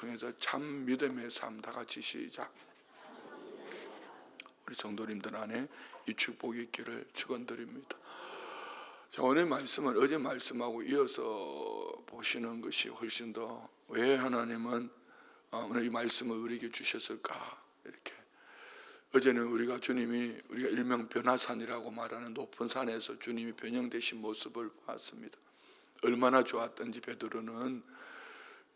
통해서 참 믿음의 삶 다 같이 시작. 우리 성도님들 안에 이 축복이 있기를 축원드립니다. 자, 오늘 말씀은 어제 말씀하고 이어서 보시는 것이 훨씬 더 왜 하나님은 오늘 이 말씀을 우리에게 주셨을까. 이렇게 어제는 우리가 일명 변화산이라고 말하는 높은 산에서 주님이 변형되신 모습을 봤습니다. 얼마나 좋았던지 베드로는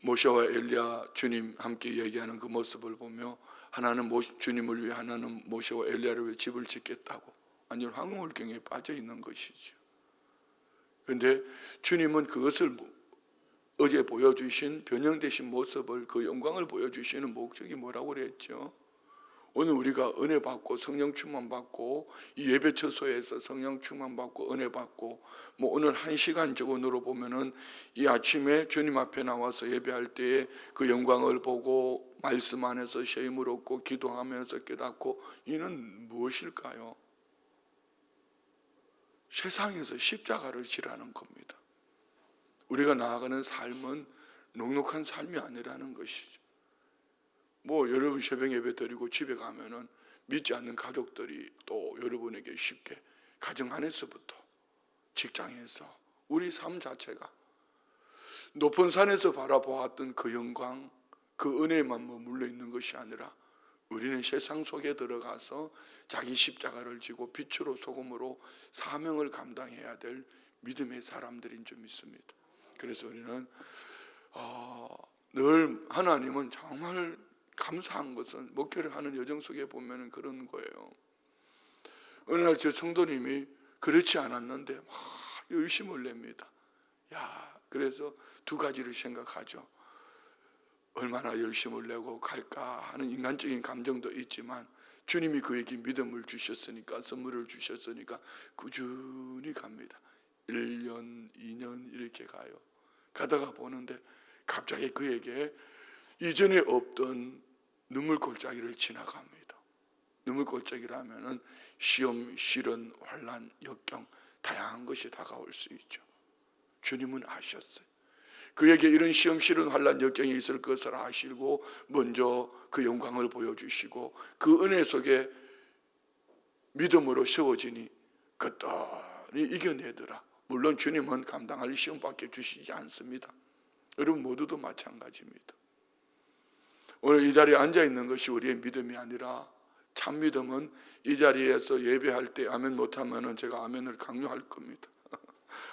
모세와 엘리야 주님 함께 얘기하는 그 모습을 보며 하나는 주님을 위해, 하나는 모세와 엘리야를 위해 집을 짓겠다고 완전 황홀경에 빠져 있는 것이죠. 그런데 주님은 그것을 어제 보여주신 변형되신 모습을, 그 영광을 보여주시는 목적이 뭐라고 그랬죠? 오늘 우리가 은혜 받고 성령 충만 받고 이 예배 처소에서 성령 충만 받고 은혜 받고 오늘 1시간 적은으로 보면은 이 아침에 주님 앞에 나와서 예배할 때에 그 영광을 보고 말씀 안에서 쉼을 얻고 기도하면서 깨닫고, 이는 무엇일까요? 세상에서 십자가를 지라는 겁니다. 우리가 나아가는 삶은 넉넉한 삶이 아니라는 것이죠. 여러분 새벽 예배 드리고 집에 가면은 믿지 않는 가족들이 또 여러분에게 쉽게 가정 안에서부터 직장에서 우리 삶 자체가 높은 산에서 바라보았던 그 영광, 그 은혜만 머물러 있는 것이 아니라 우리는 세상 속에 들어가서 자기 십자가를 지고 빛으로 소금으로 사명을 감당해야 될 믿음의 사람들인 줄 믿습니다. 그래서 우리는 늘 하나님은 정말 감사한 것은 목회를 하는 여정 속에 보면 그런 거예요. 어느 날 제 성도님이 그렇지 않았는데 막 열심을 냅니다. 그래서 두 가지를 생각하죠. 얼마나 열심을 내고 갈까 하는 인간적인 감정도 있지만 주님이 그에게 믿음을 주셨으니까, 선물을 주셨으니까 꾸준히 갑니다. 1년, 2년 이렇게 가요. 가다가 보는데 갑자기 그에게 이전에 없던 눈물골짜기를 지나갑니다. 눈물골짜기라면은 시험, 시련, 환난, 역경 다양한 것이 다가올 수 있죠. 주님은 아셨어요. 그에게 이런 시험, 시련, 환난, 역경이 있을 것을 아시고 먼저 그 영광을 보여주시고 그 은혜 속에 믿음으로 세워지니 그떠니 이겨내더라. 물론 주님은 감당할 시험밖에 주시지 않습니다. 여러분 모두도 마찬가지입니다. 오늘 이 자리에 앉아있는 것이 우리의 믿음이 아니라 참 믿음은 이 자리에서 예배할 때 아멘 못하면 제가 아멘을 강요할 겁니다.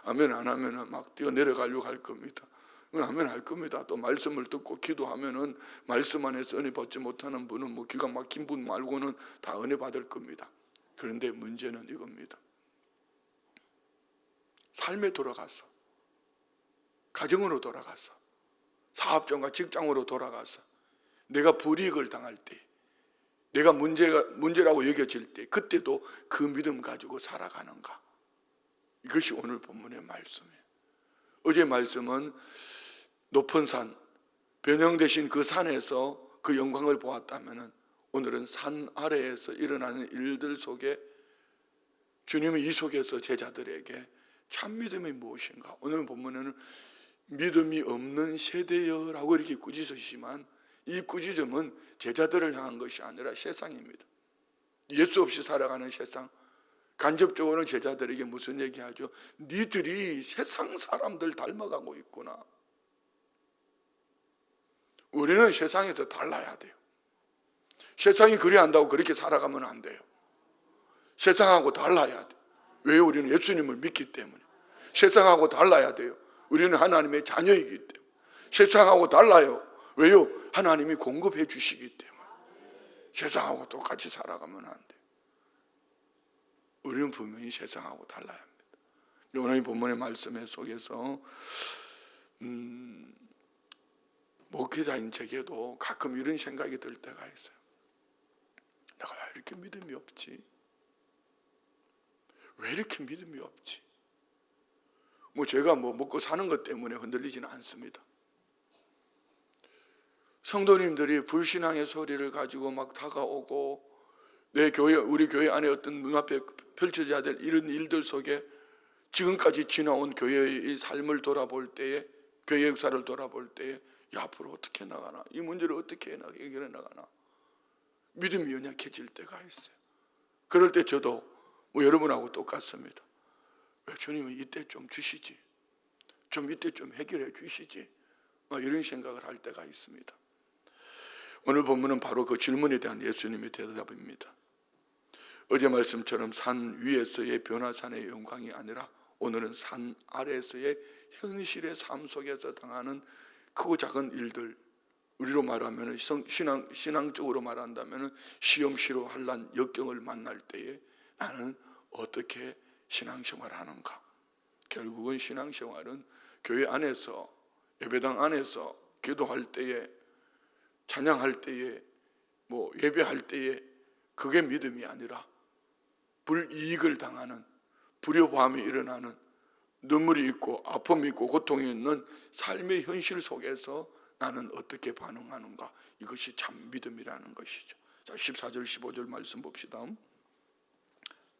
아멘 안 하면 막 뛰어내려가려고 할 겁니다. 아멘 할 겁니다. 또 말씀을 듣고 기도하면은 말씀 안에서 은혜 받지 못하는 분은 기가 막힌 분 말고는 다 은혜 받을 겁니다. 그런데 문제는 이겁니다. 삶에 돌아가서, 가정으로 돌아가서, 사업장과 직장으로 돌아가서 내가 불이익을 당할 때, 내가 문제라고 여겨질 때 그때도 그 믿음 가지고 살아가는가? 이것이 오늘 본문의 말씀이에요. 어제 말씀은 높은 산, 변형되신 그 산에서 그 영광을 보았다면 오늘은 산 아래에서 일어나는 일들 속에 주님은 이 속에서 제자들에게 참 믿음이 무엇인가? 오늘 본문에는 믿음이 없는 세대여라고 이렇게 꾸짖으시지만 이 꾸짖음은 제자들을 향한 것이 아니라 세상입니다. 예수 없이 살아가는 세상, 간접적으로는 제자들에게 무슨 얘기하죠? 니들이 세상 사람들 닮아가고 있구나. 우리는 세상에서 달라야 돼요. 세상이 그래 한다고 그렇게 살아가면 안 돼요. 세상하고 달라야 돼요. 왜? 우리는 예수님을 믿기 때문에. 세상하고 달라야 돼요. 우리는 하나님의 자녀이기 때문에. 세상하고 달라요. 왜요? 하나님이 공급해 주시기 때문에. 세상하고 똑같이 살아가면 안 돼요. 우리는 분명히 세상하고 달라야 합니다. 오늘 이 본문의 말씀 속에서 목회자인 제게도 가끔 이런 생각이 들 때가 있어요. 내가 왜 이렇게 믿음이 없지? 왜 이렇게 믿음이 없지? 제가 먹고 사는 것 때문에 흔들리지는 않습니다. 성도님들이 불신앙의 소리를 가지고 막 다가오고 우리 교회 안에 어떤 눈앞에 펼쳐져야 될 이런 일들 속에 지금까지 지나온 교회의 삶을 돌아볼 때에, 교회 역사를 돌아볼 때에 앞으로 어떻게 나가나, 이 문제를 어떻게 해결해 나가나, 믿음이 연약해질 때가 있어요. 그럴 때 저도 여러분하고 똑같습니다. 왜 주님은 이때 좀 주시지, 좀 이때 좀 해결해 주시지, 이런 생각을 할 때가 있습니다. 오늘 본문은 바로 그 질문에 대한 예수님의 대답입니다. 어제 말씀처럼 산 위에서의 변화산의 영광이 아니라 오늘은 산 아래에서의 현실의 삶 속에서 당하는 크고 작은 일들, 우리로 말하면 신앙적으로 말한다면 시험시로 환난 역경을 만날 때에 나는 어떻게 신앙생활을 하는가. 결국은 신앙생활은 교회 안에서, 예배당 안에서 기도할 때에, 찬양할 때에, 예배할 때에, 그게 믿음이 아니라 불이익을 당하는, 불효범이 일어나는, 눈물이 있고 아픔이 있고 고통이 있는 삶의 현실 속에서 나는 어떻게 반응하는가, 이것이 참 믿음이라는 것이죠. 자, 14절 15절 말씀 봅시다.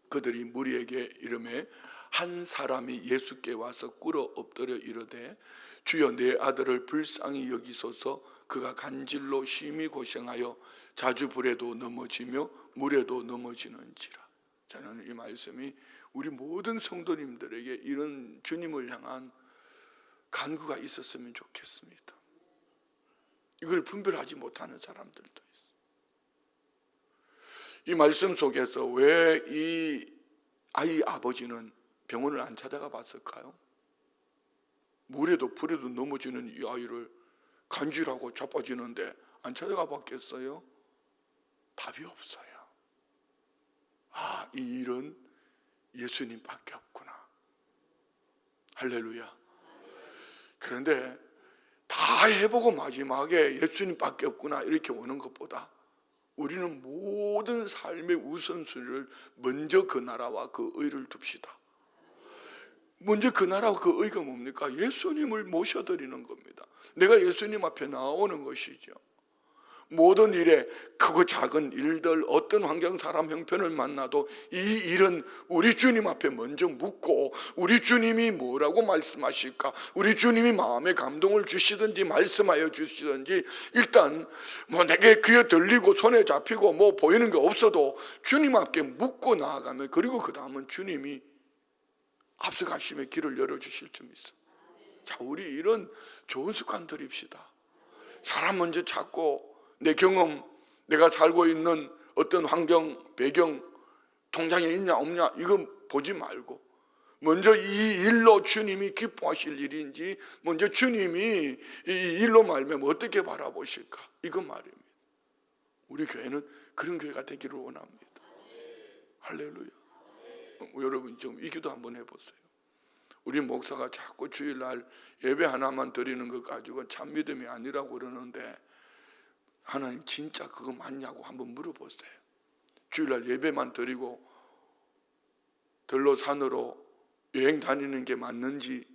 그들이 무리에게 이르매 한 사람이 예수께 와서 꿇어 엎드려 이르되 주여 내 아들을 불쌍히 여기소서, 그가 간질로 심히 고생하여 자주 불에도 넘어지며 물에도 넘어지는지라. 저는 이 말씀이 우리 모든 성도님들에게 이런 주님을 향한 간구가 있었으면 좋겠습니다. 이걸 분별하지 못하는 사람들도 있어요. 이 말씀 속에서 왜 이 아이 아버지는 병원을 안 찾아가 봤을까요? 물에도 불에도 넘어지는 이 아이를 간질하고 자빠지는데 안 찾아가 봤겠어요? 답이 없어요. 이 일은 예수님밖에 없구나. 할렐루야. 그런데 다 해보고 마지막에 예수님밖에 없구나 이렇게 오는 것보다 우리는 모든 삶의 우선순위를 먼저 그 나라와 그 의를 둡시다. 먼저 그 나라와 그 의가 뭡니까? 예수님을 모셔드리는 겁니다. 내가 예수님 앞에 나오는 것이죠. 모든 일에 크고 작은 일들, 어떤 환경, 사람, 형편을 만나도 이 일은 우리 주님 앞에 먼저 묻고, 우리 주님이 뭐라고 말씀하실까, 우리 주님이 마음에 감동을 주시든지 말씀하여 주시든지, 일단 내게 귀에 들리고 손에 잡히고 보이는 게 없어도 주님 앞에 묻고 나아가면, 그리고 그 다음은 주님이 앞서가시며 길을 열어주실 점 있어. 자, 우리 이런 좋은 습관 들입시다. 사람 먼저 찾고, 내 경험, 내가 살고 있는 어떤 환경, 배경, 통장에 있냐 없냐 이거 보지 말고 먼저 이 일로 주님이 기뻐하실 일인지, 먼저 주님이 이 일로 말면 어떻게 바라보실까, 이거 말입니다. 우리 교회는 그런 교회가 되기를 원합니다. 할렐루야. 여러분 좀 이 기도 한번 해보세요. 우리 목사가 자꾸 주일날 예배 하나만 드리는 것 가지고 참 믿음이 아니라고 그러는데, 하나님 진짜 그거 맞냐고 한번 물어보세요. 주일날 예배만 드리고 들로 산으로 여행 다니는 게 맞는지,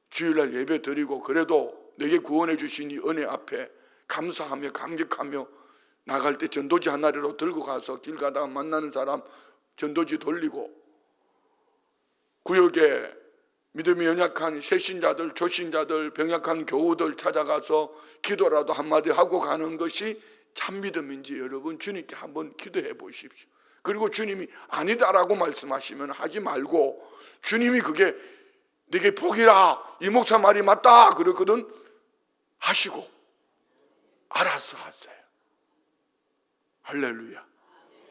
주일날 예배 드리고 그래도 내게 구원해 주신 이 은혜 앞에 감사하며 감격하며 나갈 때 전도지 하나라도 들고 가서 길 가다가 만나는 사람 전도지 돌리고, 구역에 믿음이 연약한 새신자들, 초신자들, 병약한 교우들 찾아가서 기도라도 한마디 하고 가는 것이 참 믿음인지 여러분 주님께 한번 기도해 보십시오. 그리고 주님이 아니다라고 말씀하시면 하지 말고, 주님이 그게 네게 복이라, 이 목사 말이 맞다 그랬거든 하시고 알아서 하세요. 할렐루야.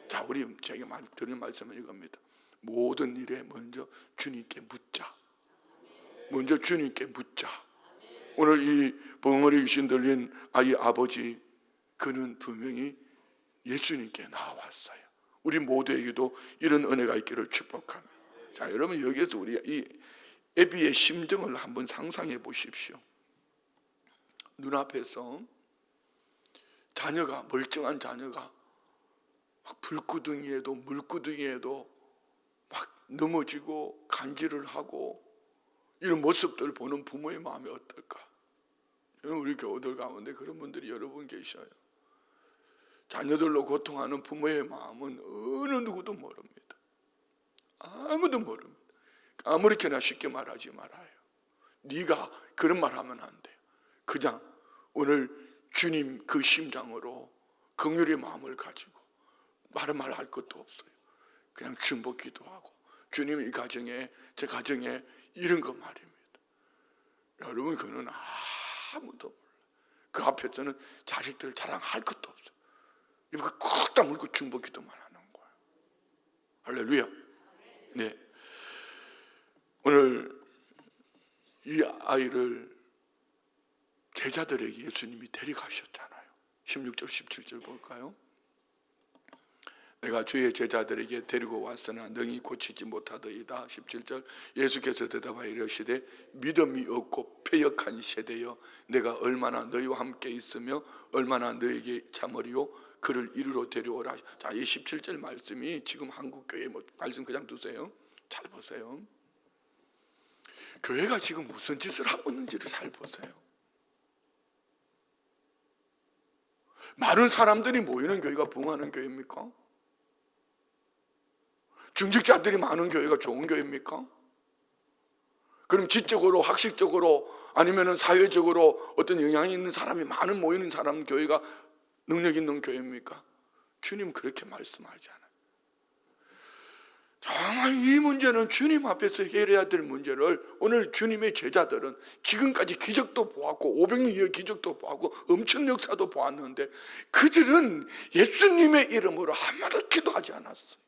자, 우리 제가 드리는 말씀은 이겁니다. 모든 일에 먼저 주님께 묻자. 먼저 주님께 묻자. 오늘 이 벙어리 귀신 들린 아이 아버지, 그는 분명히 예수님께 나왔어요. 우리 모두에게도 이런 은혜가 있기를 축복합니다. 자, 여러분 여기에서 우리 이 애비의 심정을 한번 상상해 보십시오. 눈앞에서 자녀가, 멀쩡한 자녀가 막 불구덩이에도 물구덩이에도 막 넘어지고 간질을 하고, 이런 모습들을 보는 부모의 마음이 어떨까? 우리 교우들 가운데 그런 분들이 여러 분 계셔요. 자녀들로 고통하는 부모의 마음은 어느 누구도 모릅니다. 아무도 모릅니다. 아무렇게나 쉽게 말하지 말아요. 네가 그런 말 하면 안 돼요. 그냥 오늘 주님 그 심장으로 긍휼의 마음을 가지고 말할 것도 없어요. 그냥 중보 기도하고 주님 이 가정에 제 가정에 이런 거 말입니다. 여러분 그는 아무도 몰라. 그 앞에서는 자식들 자랑할 것도 없어요. 입을 꾹 다물고 중보 기도만 하는 거예요. 할렐루야. 네. 오늘 이 아이를 제자들에게 예수님이 데려가셨잖아요. 16절 17절 볼까요? 내가 주의 제자들에게 데리고 왔으나 능히 고치지 못하더이다. 17절 예수께서 대답하여 이르시되 믿음이 없고 패역한 세대여 내가 얼마나 너희와 함께 있으며 얼마나 너에게 참으리요 그를 이리로 데려오라. 자, 이 17절 말씀이 지금 한국교회 말씀 그냥 두세요. 잘 보세요. 교회가 지금 무슨 짓을 하고 있는지를 잘 보세요. 많은 사람들이 모이는 교회가 부흥하는 교회입니까? 중직자들이 많은 교회가 좋은 교회입니까? 그럼 지적으로 학식적으로 아니면 사회적으로 어떤 영향이 있는 사람이 많은 모이는 사람 교회가 능력 있는 교회입니까? 주님 그렇게 말씀하지 않아요. 정말 이 문제는 주님 앞에서 해결해야 될 문제를 오늘 주님의 제자들은 지금까지 기적도 보았고 500년 이후의 기적도 보았고 엄청 역사도 보았는데 그들은 예수님의 이름으로 한마디 기도하지 않았어요.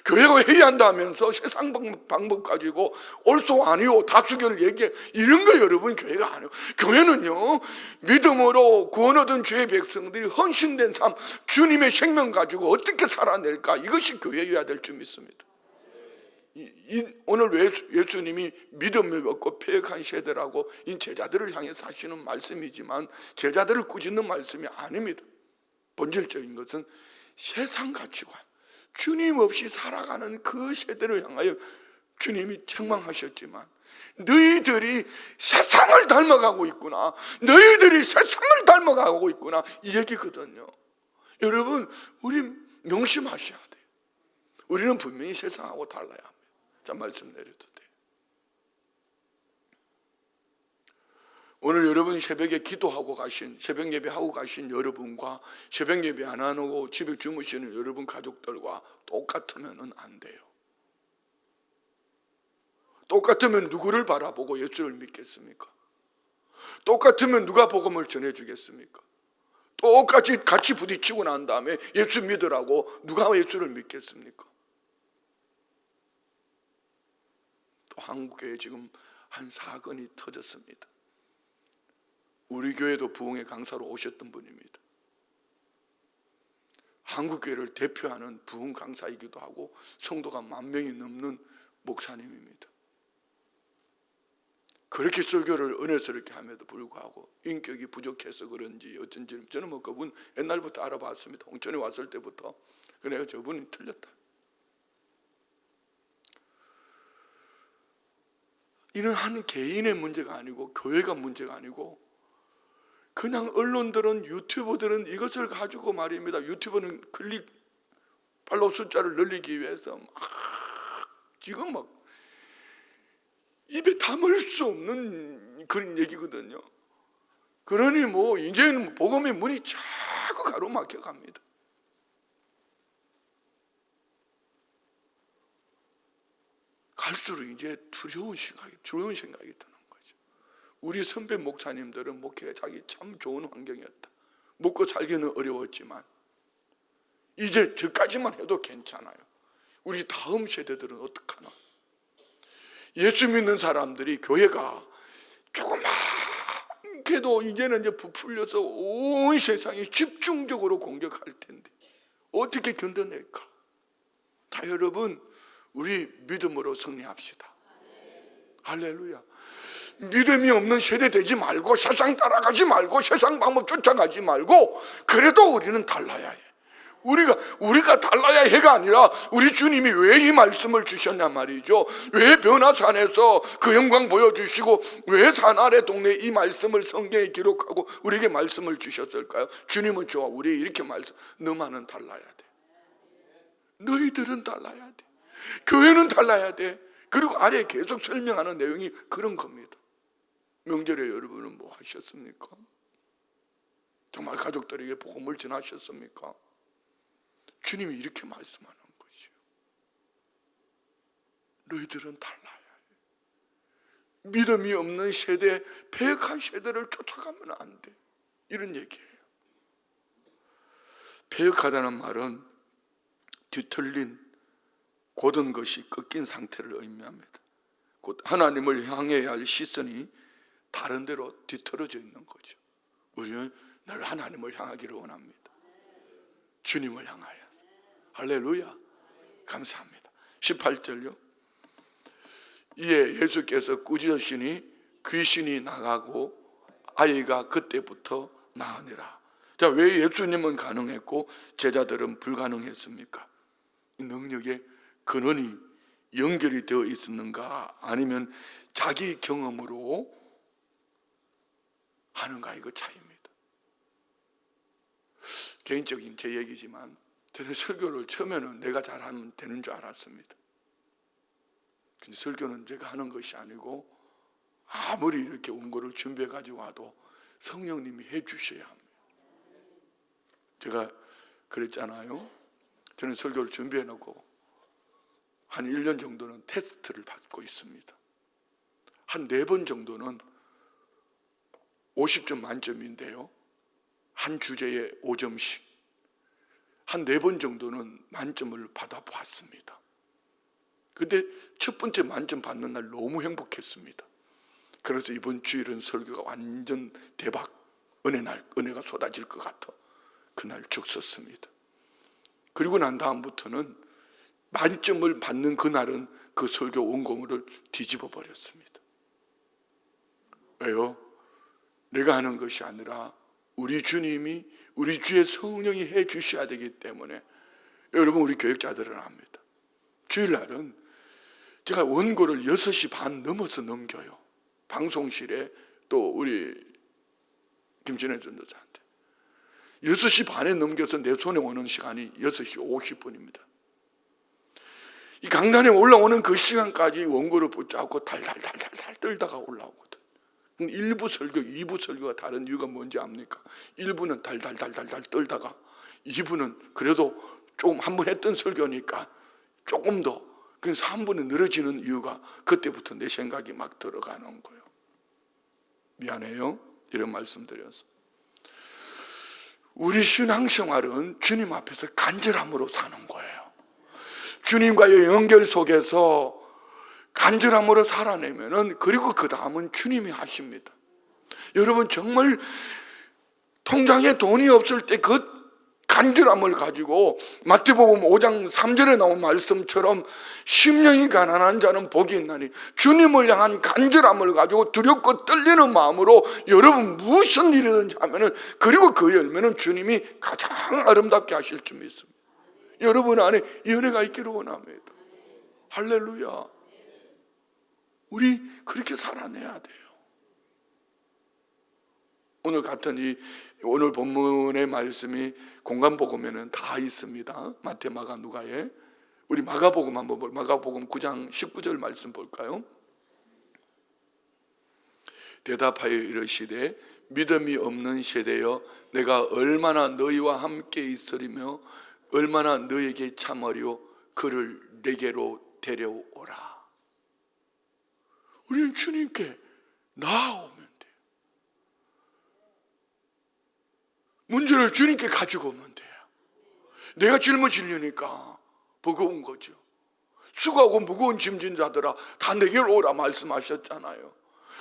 교회가 회의한다 하면서 세상 방법 가지고 옳소 아니오 다수결을 얘기해. 이런 거 여러분 교회가 아니에요. 교회는요 믿음으로 구원 얻은 주의 백성들이 헌신된 삶 주님의 생명 가지고 어떻게 살아낼까 이것이 교회여야 될 줄 믿습니다. 오늘 예수님이 믿음이 없고 패역한 세대라고 이 제자들을 향해서 하시는 말씀이지만 제자들을 꾸짖는 말씀이 아닙니다. 본질적인 것은 세상 가치관 주님 없이 살아가는 그 세대를 향하여 주님이 책망하셨지만 너희들이 세상을 닮아가고 있구나. 너희들이 세상을 닮아가고 있구나. 이 얘기거든요. 여러분 우리 명심하셔야 돼요. 우리는 분명히 세상하고 달라야 합니다. 자, 말씀 내려도 돼요. 오늘 여러분 새벽에 기도하고 가신 새벽 예배하고 가신 여러분과 새벽 예배 안 하고 집에 주무시는 여러분 가족들과 똑같으면 안 돼요. 똑같으면 누구를 바라보고 예수를 믿겠습니까? 똑같으면 누가 복음을 전해주겠습니까? 똑같이 같이 부딪히고 난 다음에 예수 믿으라고 누가 예수를 믿겠습니까? 또 한국에 지금 한 사건이 터졌습니다. 우리 교회도 부흥의 강사로 오셨던 분입니다. 한국교회를 대표하는 부흥 강사이기도 하고 성도가 10,000명이 넘는 목사님입니다. 그렇게 설교를 은혜스럽게 함에도 불구하고 인격이 부족해서 그런지 어쩐지 저는 뭐 그분 옛날부터 알아봤습니다. 홍천에 왔을 때부터. 그래서 저분이 틀렸다. 이는 한 개인의 문제가 아니고 교회가 문제가 아니고 그냥 언론들은 유튜버들은 이것을 가지고 말입니다. 유튜버는 클릭 팔로우 숫자를 늘리기 위해서 지금 막 입에 담을 수 없는 그런 얘기거든요. 그러니 뭐 이제는 복음의 문이 자꾸 가로막혀 갑니다. 갈수록 이제 두려운 생각이 드는 거죠. 우리 선배 목사님들은 목회가 자기 참 좋은 환경이었다. 먹고 살기는 어려웠지만 이제 저까지만 해도 괜찮아요. 우리 다음 세대들은 어떡하나? 예수 믿는 사람들이 교회가 조그맣게도 이제는 이제 부풀려서 온 세상이 집중적으로 공격할 텐데 어떻게 견뎌낼까? 자, 여러분 우리 믿음으로 승리합시다. 할렐루야. 믿음이 없는 세대 되지 말고 세상 따라가지 말고 세상 방법 쫓아가지 말고 그래도 우리는 달라야 해. 우리가 달라야 해가 아니라 우리 주님이 왜 이 말씀을 주셨냐 말이죠. 왜 변화산에서 그 영광 보여주시고 왜 산아래 동네에 이 말씀을 성경에 기록하고 우리에게 말씀을 주셨을까요? 주님은 좋아. 우리 이렇게 말씀 너만은 달라야 돼. 너희들은 달라야 돼. 교회는 달라야 돼. 그리고 아래에 계속 설명하는 내용이 그런 겁니다. 명절에 여러분은 뭐 하셨습니까? 정말 가족들에게 복음을 전하셨습니까? 주님이 이렇게 말씀하는 거죠. 너희들은 달라야 해. 믿음이 없는 세대, 패역한 세대를 쫓아가면 안 돼. 이런 얘기예요. 패역하다는 말은 뒤틀린 곧은 것이 꺾인 상태를 의미합니다. 곧 하나님을 향해야 할 시선이 다른 데로 뒤틀어져 있는 거죠. 우리는 늘 하나님을 향하기를 원합니다. 주님을 향하여. 할렐루야. 감사합니다. 18절요. 이에 예수께서 꾸짖으시니 귀신이 나가고 아이가 그때부터 나으니라. 자, 왜 예수님은 가능했고 제자들은 불가능했습니까? 이 능력의 근원이 연결이 되어 있었는가, 아니면 자기 경험으로 하는가, 이거 차이입니다. 개인적인 제 얘기지만 저는 설교를 처음에는 내가 잘하면 되는 줄 알았습니다. 근데 설교는 제가 하는 것이 아니고 아무리 이렇게 원고를 준비해 가지고 와도 성령님이 해 주셔야 합니다. 제가 그랬잖아요. 저는 설교를 준비해 놓고 한 1년 정도는 테스트를 받고 있습니다. 한 4번 정도는 50점 만점인데요, 한 주제에 5점씩 한 4번 정도는 만점을 받아봤습니다. 근데 첫 번째 만점 받는 날 너무 행복했습니다. 그래서 이번 주일은 설교가 완전 대박, 은혜가 쏟아질 것 같아 그날 쭉 썼습니다. 그리고 난 다음부터는 만점을 받는 그날은 그 설교 원고를 뒤집어 버렸습니다. 왜요? 내가 하는 것이 아니라 우리 주님이, 우리 주의 성령이 해 주셔야 되기 때문에 여러분, 우리 교육자들은 압니다. 주일날은 제가 원고를 6시 반 넘어서 넘겨요. 방송실에 또 우리 김진애 전도사한테 6시 반에 넘겨서 내 손에 오는 시간이 6시 50분입니다. 이 강단에 올라오는 그 시간까지 원고를 붙잡고 달달달달달 떨다가 올라오거든. 1부 설교, 2부 설교가 다른 이유가 뭔지 압니까? 1부는 달달달달달 떨다가 2부는 그래도 조금 한 번 했던 설교니까 조금 더, 그래서 3부는 늘어지는 이유가 그때부터 내 생각이 막 들어가는 거예요. 미안해요, 이런 말씀 드려서. 우리 신앙생활은 주님 앞에서 간절함으로 사는 거예요. 주님과의 연결 속에서 간절함으로 살아내면은, 그리고 그 다음은 주님이 하십니다. 여러분, 정말 통장에 돈이 없을 때 그 간절함을 가지고 마태복음 5장 3절에 나온 말씀처럼 심령이 가난한 자는 복이 있나니, 주님을 향한 간절함을 가지고 두렵고 떨리는 마음으로 여러분 무슨 일이든지 하면은, 그리고 그 열매는 주님이 가장 아름답게 하실 줄 믿습니다. 여러분 안에 이 은혜가 있기를 원합니다. 할렐루야. 우리 그렇게 살아내야 돼요. 오늘 같은 오늘 본문의 말씀이 공간복음에는 다 있습니다. 마태, 마가, 누가에. 우리 마가복음 한번 볼까요? 마가복음 9장 19절 말씀 볼까요? 대답하여 이르시되 믿음이 없는 세대여, 내가 얼마나 너희와 함께 있으리며 얼마나 너희에게 참으려 그를 내게로 데려오라. 우리는 주님께 나아오면 돼요. 문제를 주님께 가지고 오면 돼요. 내가 짊어지려니까 버거운 거죠. 수고하고 무거운 짐진 자들아 다 내게로 오라 말씀하셨잖아요.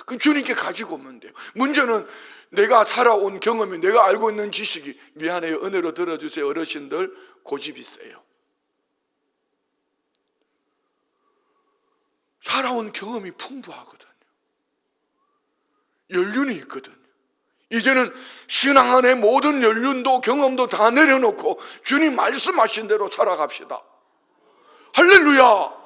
그 주님께 가지고 오면 돼요. 문제는 내가 살아온 경험이, 내가 알고 있는 지식이, 미안해요, 은혜로 들어주세요. 어르신들 고집이 세요. 살아온 경험이 풍부하거든요. 연륜이 있거든요. 이제는 신앙 안에 모든 연륜도 경험도 다 내려놓고 주님 말씀하신 대로 살아갑시다. 할렐루야.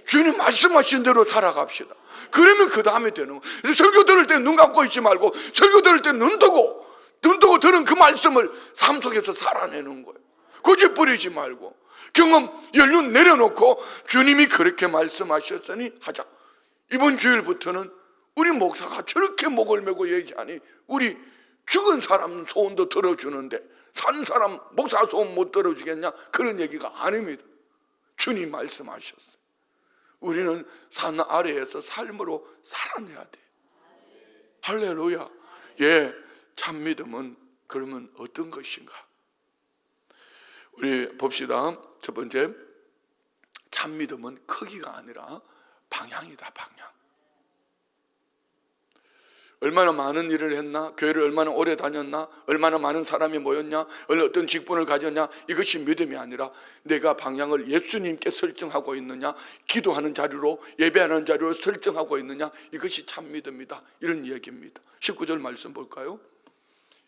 주님 말씀하신 대로 살아갑시다. 그러면 그 다음에 되는 거예요. 설교 들을 때 눈 감고 있지 말고, 설교 들을 때 눈 뜨고 들은 그 말씀을 삶 속에서 살아내는 거예요. 고집 부리지 말고 경험, 연륜 내려놓고 주님이 그렇게 말씀하셨으니 하자. 이번 주일부터는 우리 목사가 저렇게 목을 메고 얘기하니 우리 죽은 사람 소원도 들어주는데 산 사람 목사 소원 못 들어주겠냐? 그런 얘기가 아닙니다. 주님 말씀하셨어요. 우리는 산 아래에서 삶으로 살아내야 돼. 할렐루야. 예, 참 믿음은 그러면 어떤 것인가? 우리 봅시다. 첫 번째, 참 믿음은 크기가 아니라 방향이다. 방향. 얼마나 많은 일을 했나? 교회를 얼마나 오래 다녔나? 얼마나 많은 사람이 모였냐? 어떤 직분을 가졌냐? 이것이 믿음이 아니라 내가 방향을 예수님께 설정하고 있느냐? 기도하는 자리로, 예배하는 자리로 설정하고 있느냐? 이것이 참 믿음이다. 이런 얘기입니다. 19절 말씀 볼까요?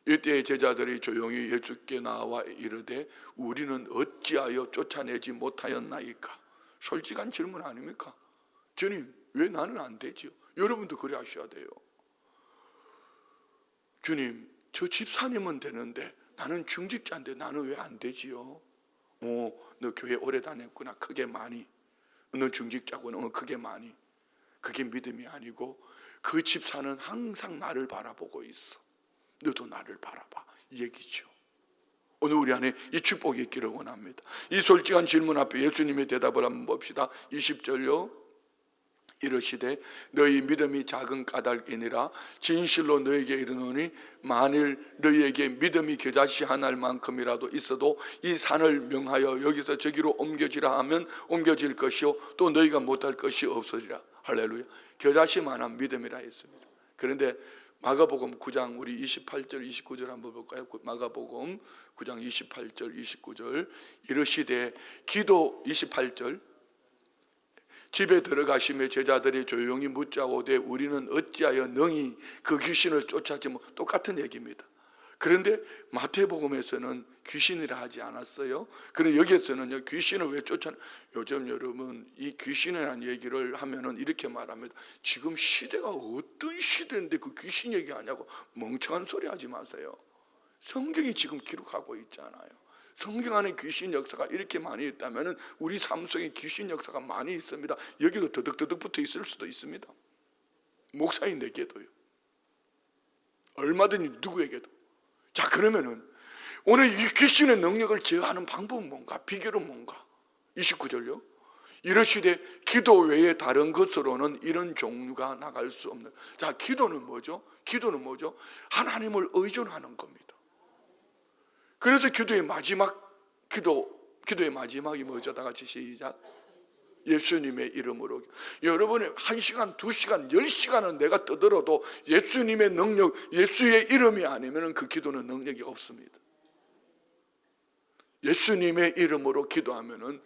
이때 제자들이 조용히 예수께 나와 이르되 우리는 어찌하여 쫓아내지 못하였나이까? 솔직한 질문 아닙니까? 주님, 왜 나는 안 되지요? 여러분도 그래 하셔야 돼요. 주님, 저 집사님은 되는데 나는 중직자인데 나는 왜 안 되지요? 너 교회 오래 다녔구나. 크게 많이. 너 중직자구나. 크게 많이. 그게 믿음이 아니고 그 집사는 항상 나를 바라보고 있어. 너도 나를 바라봐. 이 얘기죠. 오늘 우리 안에 이 축복이 있기를 원합니다. 이 솔직한 질문 앞에 예수님의 대답을 한번 봅시다. 20절요. 이르시되 너희 믿음이 작은 까닭이니라. 진실로 너희에게 이르노니 만일 너희에게 믿음이 겨자씨 한 알만큼이라도 있어도 이 산을 명하여 여기서 저기로 옮겨지라 하면 옮겨질 것이요 또 너희가 못할 것이 없으리라. 할렐루야. 겨자씨만한 믿음이라 했습니다. 그런데 마가복음 9장 우리 28절 29절 한번 볼까요? 마가복음 9장 28절 29절 이르시되 기도 28절 집에 들어가시며 제자들이 조용히 묻자오되 우리는 어찌하여 능히 그 귀신을 쫓아지 못. 똑같은 얘기입니다. 그런데 마태복음에서는 귀신이라 하지 않았어요. 그런데 여기에서는요, 귀신을 왜 쫓아? 요즘 여러분 이 귀신이라는 얘기를 하면은 이렇게 말합니다. 지금 시대가 어떤 시대인데 그 귀신 얘기하냐고. 멍청한 소리 하지 마세요. 성경이 지금 기록하고 있잖아요. 성경 안에 귀신 역사가 이렇게 많이 있다면 우리 삶 속에 귀신 역사가 많이 있습니다. 여기가 더덕더덕 붙어 있을 수도 있습니다. 목사님에게도요. 얼마든지 누구에게도. 자, 그러면은 오늘 이 귀신의 능력을 제어하는 방법은 뭔가? 비결은 뭔가? 29절요. 이러시되 기도 외에 다른 것으로는 이런 종류가 나갈 수 없는. 자, 기도는 뭐죠? 기도는 뭐죠? 하나님을 의존하는 겁니다. 그래서 기도의 마지막이 뭐죠? 다 같이 시작. 예수님의 이름으로. 여러분이 1시간, 2시간, 10시간은 내가 떠들어도 예수님의 능력, 예수의 이름이 아니면 그 기도는 능력이 없습니다. 예수님의 이름으로 기도하면은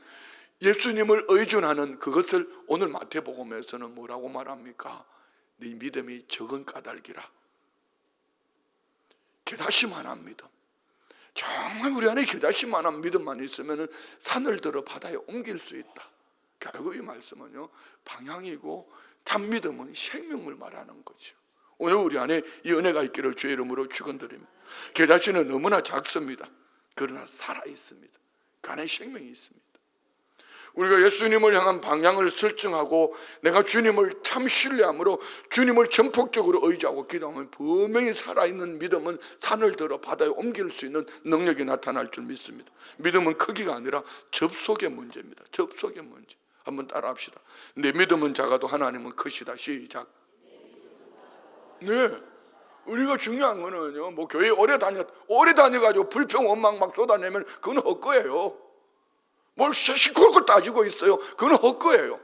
예수님을 의존하는 그것을 오늘 마태복음에서는 뭐라고 말합니까? 네 믿음이 적은 까닭이라. 겨자씨만한 믿음. 정말 우리 안에 겨자씨만한 믿음만 있으면 산을 들어 바다에 옮길 수 있다. 결국 이 말씀은요, 방향이고 참 믿음은 생명을 말하는 거죠. 오늘 우리 안에 이 은혜가 있기를 주의 이름으로 축원드립니다. 겨자씨는 너무나 작습니다. 그러나 살아 있습니다. 그 안에 생명이 있습니다. 우리가 예수님을 향한 방향을 설정하고 내가 주님을 참 신뢰함으로 주님을 전폭적으로 의지하고 기도하면 분명히 살아있는 믿음은 산을 들어 바다에 옮길 수 있는 능력이 나타날 줄 믿습니다. 믿음은 크기가 아니라 접속의 문제입니다. 접속의 문제. 한번 따라 합시다. 내 믿음은 작아도 하나님은 크시다. 시작. 네. 우리가 중요한 거는요, 뭐 교회 오래 다녀가지고 불평 원망 막 쏟아내면 그건 헛거예요. 뭘 시끌고 따지고 있어요. 그건 헛거예요.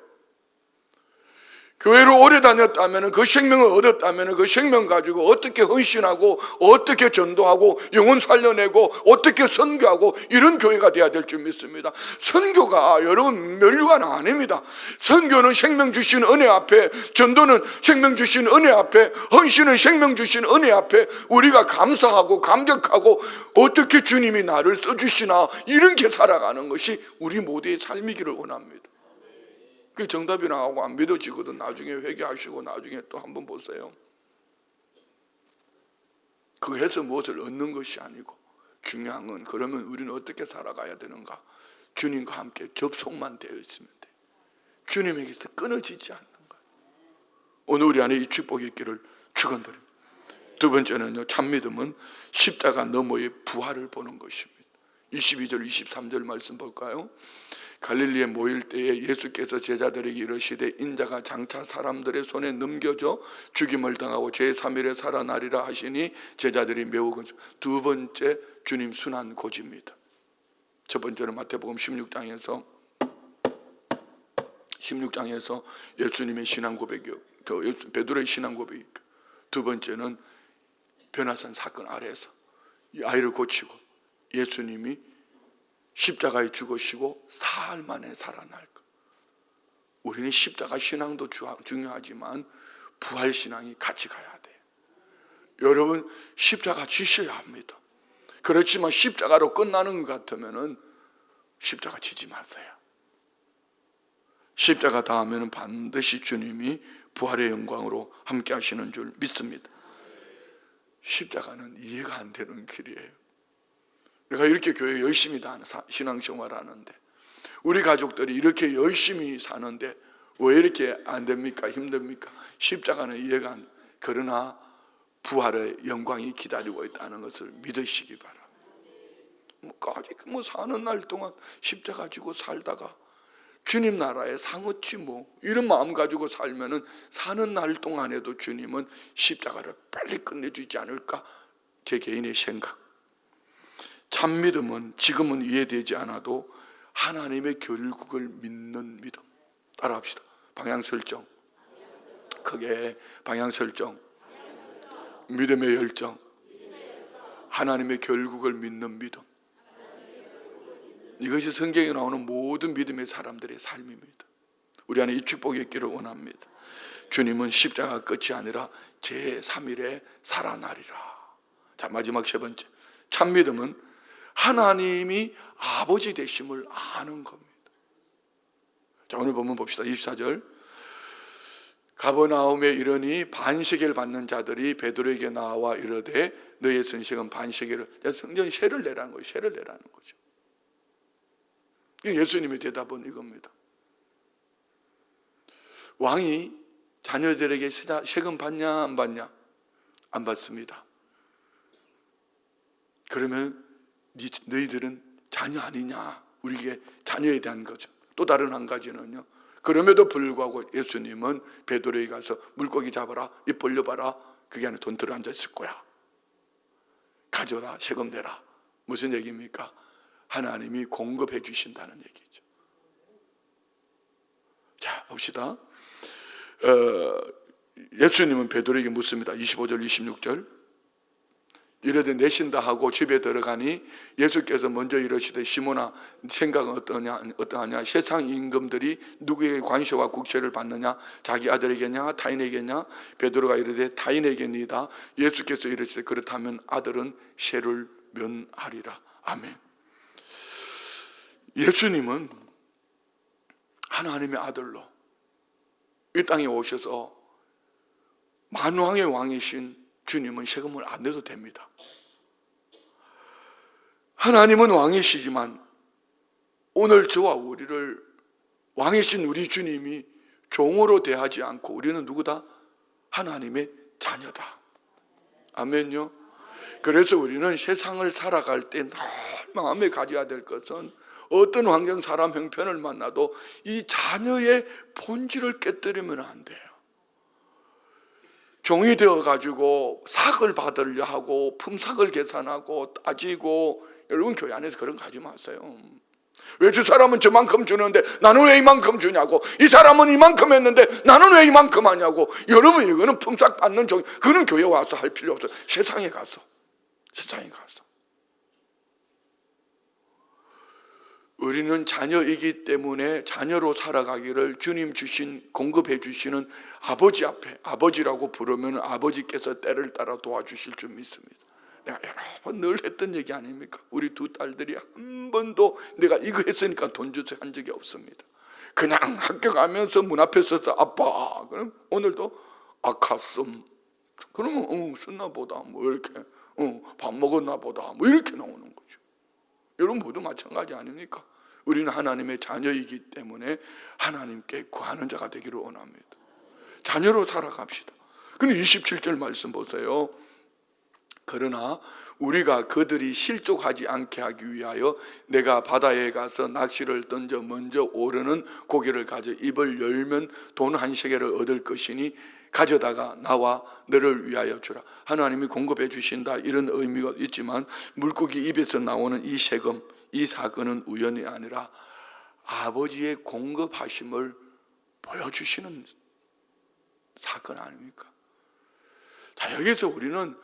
교회를 오래 다녔다면 그 생명을 얻었다면 그 생명 가지고 어떻게 헌신하고 어떻게 전도하고 영혼 살려내고 어떻게 선교하고 이런 교회가 돼야 될 줄 믿습니다. 선교가 여러분 면류관 아닙니다. 선교는 생명 주신 은혜 앞에, 전도는 생명 주신 은혜 앞에, 헌신은 생명 주신 은혜 앞에 우리가 감사하고 감격하고 어떻게 주님이 나를 써주시나 이렇게 살아가는 것이 우리 모두의 삶이기를 원합니다. 그 정답이 나오고 안 믿어지거든. 나중에 회개하시고 나중에 또 한번 보세요. 그 해서 무엇을 얻는 것이 아니고 중요한 건 그러면 우리는 어떻게 살아가야 되는가? 주님과 함께 접속만 되어 있으면 돼. 주님에게서 끊어지지 않는 거예요. 오늘 우리 안에 이 축복이 있기를 축원드립니다. 두 번째는요, 참믿음은 십자가 너머의 부활을 보는 것입니다. 22절 23절 말씀 볼까요? 갈릴리에 모일 때에 예수께서 제자들에게 이르시되 인자가 장차 사람들의 손에 넘겨져 죽임을 당하고 제3일에 살아나리라 하시니 제자들이 매우 두 번째 주님 순환 고지입니다. 첫 번째는 마태복음 16장에서 예수님의 신앙 고백이요, 베드로의 신앙 고백이요. 두 번째는 변화산 사건 아래에서 이 아이를 고치고 예수님이 십자가에 죽으시고 사흘 만에 살아날 것. 우리는 십자가 신앙도 중요하지만 부활 신앙이 같이 가야 돼요. 여러분, 십자가 지셔야 합니다. 그렇지만 십자가로 끝나는 것 같으면 십자가 지지 마세요. 십자가 다음에는 반드시 주님이 부활의 영광으로 함께 하시는 줄 믿습니다. 십자가는 이해가 안 되는 길이에요. 내가 이렇게 교회 열심히 신앙생활 하는데, 우리 가족들이 이렇게 열심히 사는데 왜 이렇게 안 됩니까? 힘듭니까? 십자가는 이해가 안, 그러나 부활의 영광이 기다리고 있다는 것을 믿으시기 바랍니다. 사는 날 동안 십자가 지고 살다가 주님 나라에 상 얻지 이런 마음 가지고 살면은 사는 날 동안에도 주님은 십자가를 빨리 끝내주지 않을까? 제 개인의 생각. 참믿음은 지금은 이해되지 않아도 하나님의 결국을 믿는 믿음. 따라합시다. 방향 설정. 크게 방향 설정. 믿음의 열정. 하나님의 결국을 믿는 믿음. 이것이 성경에 나오는 모든 믿음의 사람들의 삶입니다. 우리 안에 이 축복이 있기를 원합니다. 주님은 십자가 끝이 아니라 제3일에 살아나리라. 자, 마지막 세 번째, 참믿음은 하나님이 아버지 되심을 아는 겁니다. 자, 오늘 본문 봅시다. 24절. 가버나움에 이르니 반세겔 받는 자들이 베드로에게 나와 이르되 너의 선식은 반세겔을, 성경이 세를 내라는 거예요. 세를 내라는 거죠. 예수님의 대답은 이겁니다. 왕이 자녀들에게 세금 받냐 안 받냐? 안 받습니다. 그러면 너희들은 자녀 아니냐? 우리에게 자녀에 대한 거죠. 또 다른 한 가지는요, 그럼에도 불구하고 예수님은 베드로에게 가서 물고기 잡아라, 입 벌려봐라, 그게 안에 돈 들어앉아 있을 거야, 가져다 세금 내라. 무슨 얘기입니까? 하나님이 공급해 주신다는 얘기죠. 자, 봅시다. 예수님은 베드로에게 묻습니다. 25절 26절. 이르되 내신다 하고 집에 들어가니 예수께서 먼저 이르시되 시몬아 생각은 어떠하냐? 세상 임금들이 누구에게 관세와 국세를 받느냐? 자기 아들에게냐 타인에게냐? 베드로가 이르되 타인에게니이다. 예수께서 이르시되 그렇다면 아들은 세를 면하리라. 아멘. 예수님은 하나님의 아들로 이 땅에 오셔서 만왕의 왕이신 주님은 세금을 안 내도 됩니다. 하나님은 왕이시지만 오늘 저와 우리를 왕이신 우리 주님이 종으로 대하지 않고 우리는 누구다? 하나님의 자녀다. 아멘요. 그래서 우리는 세상을 살아갈 때 늘 마음에 가져야 될 것은 어떤 환경, 사람, 형편을 만나도 이 자녀의 본질을 깨뜨리면 안 돼요. 종이 되어가지고 삭을 받으려 하고 품삯을 계산하고 따지고, 여러분 교회 안에서 그런 거 하지 마세요. 왜 저 사람은 저만큼 주는데 나는 왜 이만큼 주냐고, 이 사람은 이만큼 했는데 나는 왜 이만큼 하냐고. 여러분, 이거는 품삯 받는 종, 그런 교회 와서 할 필요 없어요. 세상에 가서. 우리는 자녀이기 때문에 자녀로 살아가기를 주님 공급해 주시는 아버지 앞에, 아버지라고 부르면 아버지께서 때를 따라 도와주실 줄 믿습니다. 내가 여러 번 늘 했던 얘기 아닙니까? 우리 두 딸들이 한 번도 내가 이거 했으니까 돈 주세요 한 적이 없습니다. 그냥 학교 가면서 문 앞에 서서 아빠, 그럼 오늘도 아카슴, 그러면 썼나 보다, 이렇게 밥 먹었나 보다, 이렇게 나오는 거죠. 여러분 모두 마찬가지 아닙니까? 우리는 하나님의 자녀이기 때문에 하나님께 구하는 자가 되기를 원합니다. 자녀로 살아갑시다. 근데 27절 말씀 보세요. 그러나 우리가 그들이 실족하지 않게 하기 위하여 내가 바다에 가서 낚시를 던져 먼저 오르는 고기를 가져 입을 열면 돈 한 세겔을 얻을 것이니 가져다가 나와 너를 위하여 주라. 하나님이 공급해 주신다 이런 의미가 있지만 물고기 입에서 나오는 이 세금, 이 사건은 우연이 아니라 아버지의 공급하심을 보여주시는 사건 아닙니까? 자, 여기서 우리는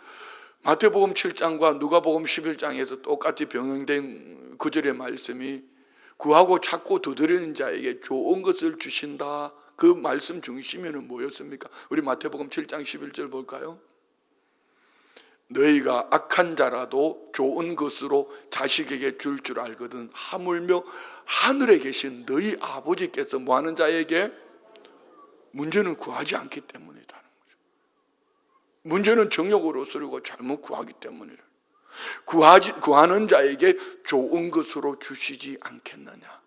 마태복음 7장과 누가복음 11장에서 똑같이 병행된 구절의 말씀이 구하고 찾고 두드리는 자에게 좋은 것을 주신다. 그 말씀 중심에는 뭐였습니까? 우리 마태복음 7장 11절 볼까요? 너희가 악한 자라도 좋은 것으로 자식에게 줄 줄 알거든 하물며 하늘에 계신 너희 아버지께서 뭐하는 자에게? 문제는 구하지 않기 때문이다. 문제는 정욕으로 쓰려고 잘못 구하기 때문이라. 구하는 자에게 좋은 것으로 주시지 않겠느냐.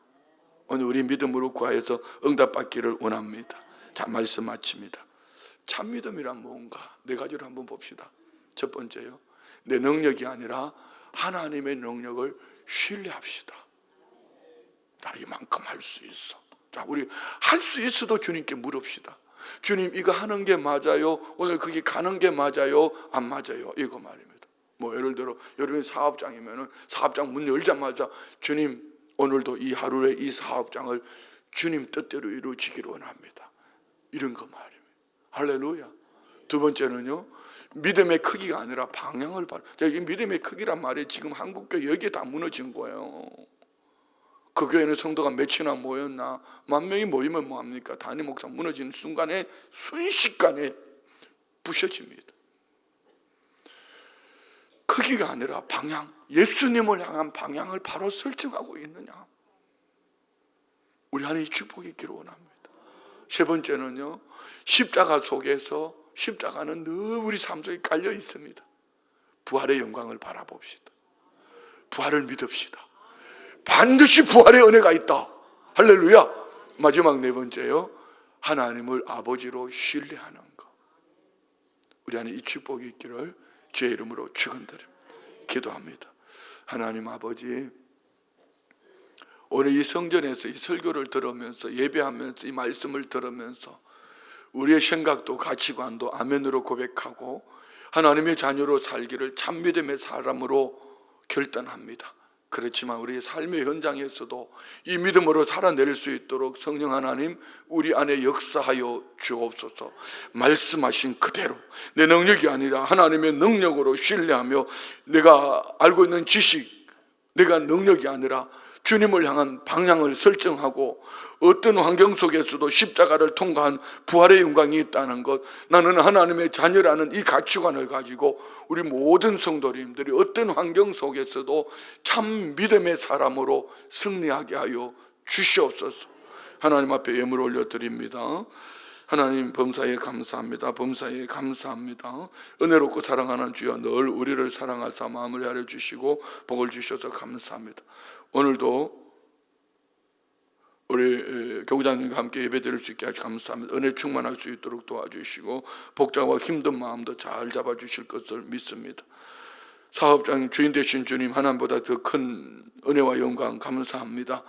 오늘 우리 믿음으로 구하여서 응답받기를 원합니다. 자, 말씀 마칩니다. 참 믿음이란 뭔가? 네 가지를 한번 봅시다. 첫 번째요, 내 능력이 아니라 하나님의 능력을 신뢰합시다. 나 이만큼 할 수 있어. 자, 우리 할 수 있어도 주님께 물읍시다. 주님, 이거 하는 게 맞아요? 오늘 그게 가는 게 맞아요? 안 맞아요? 이거 말입니다. 뭐 예를 들어 여러분이 사업장이면은 사업장 문 열자마자 주님, 오늘도 이 하루에 이 사업장을 주님 뜻대로 이루어지기를 원합니다. 이런 거 말입니다. 할렐루야. 두 번째는요, 믿음의 크기가 아니라 방향을 바로. 이 믿음의 크기란 말이 지금 한국교회 여기에 다 무너진 거예요. 그 교회는 성도가 몇이나 모였나? 10,000명이 모이면 뭐합니까? 단임 목사 무너지는 순간에 순식간에 부셔집니다. 크기가 아니라 방향, 예수님을 향한 방향을 바로 설정하고 있느냐? 우리 안에 이 축복이 있기를 원합니다. 세 번째는요, 십자가 속에서, 십자가는 늘 우리 삶 속에 깔려 있습니다. 부활의 영광을 바라봅시다. 부활을 믿읍시다. 반드시 부활의 은혜가 있다. 할렐루야. 마지막 네 번째요, 하나님을 아버지로 신뢰하는 것. 우리 안에 이 축복이 있기를 주의 이름으로 축원드립니다. 기도합니다. 하나님 아버지, 오늘 이 성전에서 이 설교를 들으면서 예배하면서 이 말씀을 들으면서 우리의 생각도 가치관도 아멘으로 고백하고 하나님의 자녀로 살기를 참 믿음의 사람으로 결단합니다. 그렇지만 우리의 삶의 현장에서도 이 믿음으로 살아낼 수 있도록 성령 하나님 우리 안에 역사하여 주옵소서. 말씀하신 그대로 내 능력이 아니라 하나님의 능력으로 신뢰하며 내가 알고 있는 지식, 내가 능력이 아니라 주님을 향한 방향을 설정하고 어떤 환경 속에서도 십자가를 통과한 부활의 영광이 있다는 것, 나는 하나님의 자녀라는 이 가치관을 가지고 우리 모든 성도님들이 어떤 환경 속에서도 참 믿음의 사람으로 승리하게 하여 주시옵소서. 하나님 앞에 예물 올려드립니다. 하나님, 범사에 감사합니다. 범사에 감사합니다. 은혜롭고 사랑하는 주여, 늘 우리를 사랑하사 마음을 하려 주시고 복을 주셔서 감사합니다. 오늘도 우리 교구장님과 함께 예배드릴 수 있게 하시 감사합니다. 은혜 충만할 수 있도록 도와주시고 복잡하고 힘든 마음도 잘 잡아주실 것을 믿습니다. 사업장 주인 되신 주님, 하나님보다 더 큰 은혜와 영광 감사합니다.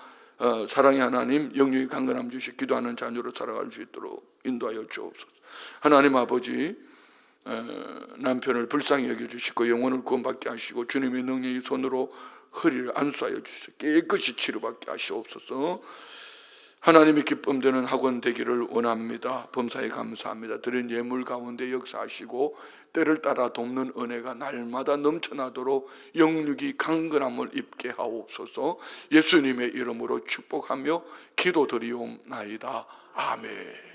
사랑의 하나님, 영육이 강건함 주시 기도하는 자녀로 살아갈 수 있도록 인도하여 주옵소서. 하나님 아버지, 남편을 불쌍히 여겨주시고 영혼을 구원받게 하시고 주님의 능력의 손으로 허리를 안수하여 주시고 깨끗이 치료받게 하시옵소서. 하나님의 기쁨 되는 학원 되기를 원합니다. 범사에 감사합니다. 드린 예물 가운데 역사하시고 때를 따라 돕는 은혜가 날마다 넘쳐나도록 영육이 강건함을 입게 하옵소서. 예수님의 이름으로 축복하며 기도드리옵나이다. 아멘.